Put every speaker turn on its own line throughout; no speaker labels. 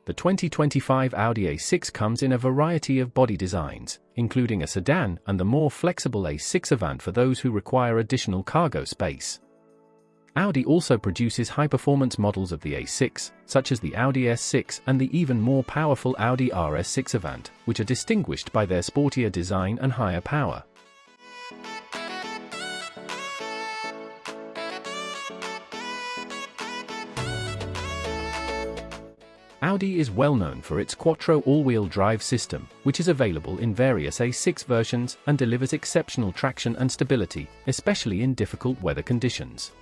The 2025 Audi A6 comes in a variety of body designs, including a sedan and the more flexible A6 Avant for those who require additional cargo space. Audi also produces high-performance models of the A6, such as the Audi S6 and the even more powerful Audi RS6 Avant, which are distinguished by their sportier design and higher power. Audi is well known for its Quattro all-wheel drive system, which is available in various A6 versions and delivers exceptional traction and stability, especially in difficult weather conditions.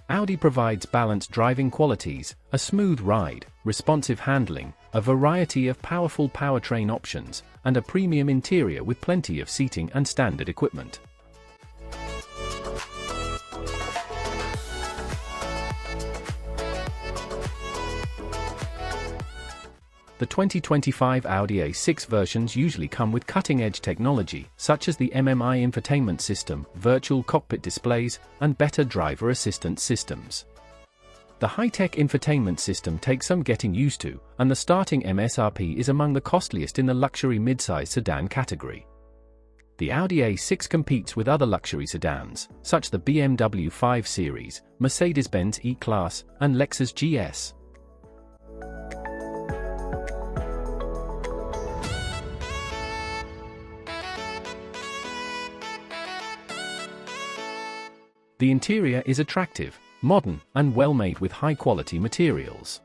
Audi provides balanced driving qualities, a smooth ride, responsive handling, a variety of powerful powertrain options, and a premium interior with plenty of seating and standard equipment. The 2025 Audi A6 versions usually come with cutting-edge technology, such as the MMI infotainment system, virtual cockpit displays, and better driver assistance systems. The high-tech infotainment system takes some getting used to, and the starting MSRP is among the costliest in the luxury midsize sedan category. The Audi A6 competes with other luxury sedans, such as the BMW 5 Series, Mercedes-Benz E-Class, and Lexus GS. The interior is attractive, modern, and well-made with high-quality materials.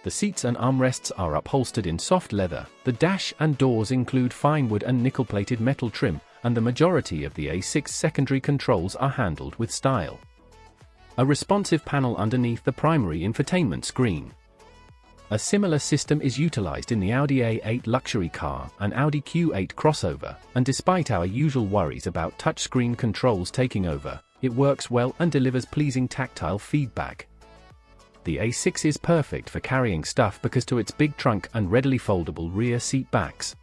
The seats and armrests are upholstered in soft leather, the dash and doors include fine wood and nickel-plated metal trim, and the majority of the A6 secondary controls are handled with style. A responsive panel underneath the primary infotainment screen. A similar system is utilized in the Audi A8 luxury car and Audi Q8 crossover, and despite our usual worries about touchscreen controls taking over, it works well and delivers pleasing tactile feedback. The A6 is perfect for carrying stuff because of its big trunk and readily foldable rear seat backs.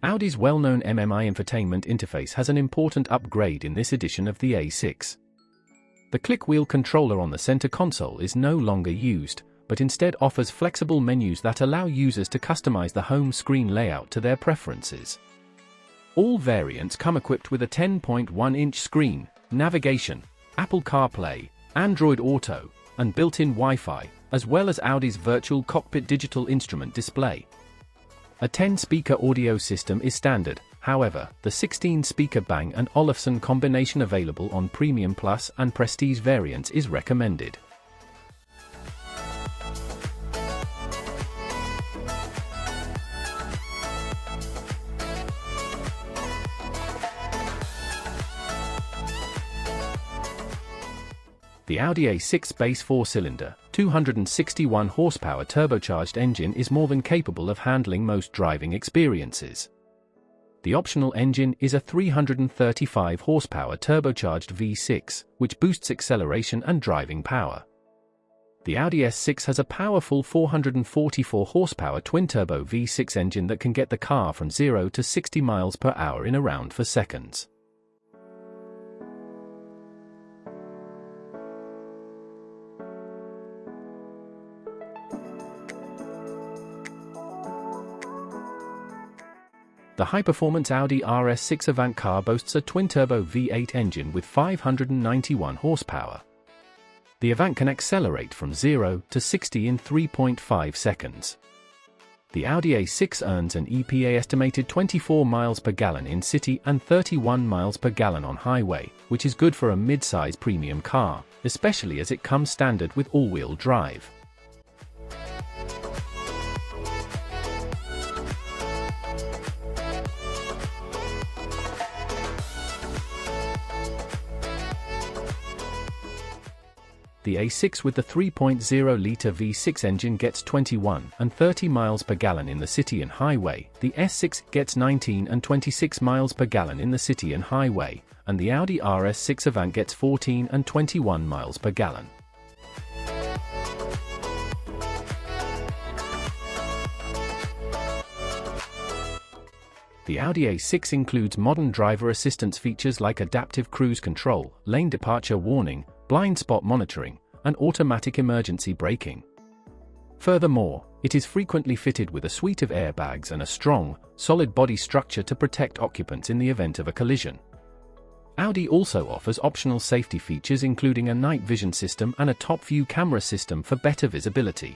Audi's well-known MMI infotainment interface has an important upgrade in this edition of the A6. The click-wheel controller on the center console is no longer used, but instead offers flexible menus that allow users to customize the home screen layout to their preferences. All variants come equipped with a 10.1-inch screen, navigation, Apple CarPlay, Android Auto, and built-in Wi-Fi, as well as Audi's virtual cockpit digital instrument display. A 10-speaker audio system is standard. However, the 16-speaker Bang & Olufsen combination available on Premium Plus and Prestige variants is recommended. The Audi A6 base 4-cylinder, 261 horsepower turbocharged engine is more than capable of handling most driving experiences. The optional engine is a 335 horsepower turbocharged V6, which boosts acceleration and driving power. The Audi S6 has a powerful 444 horsepower twin-turbo V6 engine that can get the car from 0 to 60 miles per hour in around 4 seconds. The high-performance Audi RS6 Avant car boasts a twin-turbo V8 engine with 591 horsepower. The Avant can accelerate from 0 to 60 in 3.5 seconds. The Audi A6 earns an EPA estimated 24 miles per gallon in city and 31 miles per gallon on highway, which is good for a mid-size premium car, especially as it comes standard with all-wheel drive. The A6 with the 3.0-litre V6 engine gets 21 and 30 miles per gallon in the city and highway, the S6 gets 19 and 26 miles per gallon in the city and highway, and the Audi RS6 Avant gets 14 and 21 miles per gallon. The Audi A6 includes modern driver assistance features like adaptive cruise control, lane departure warning, blind spot monitoring, and automatic emergency braking. Furthermore, it is frequently fitted with a suite of airbags and a strong, solid body structure to protect occupants in the event of a collision. Audi also offers optional safety features including a night vision system and a top-view camera system for better visibility.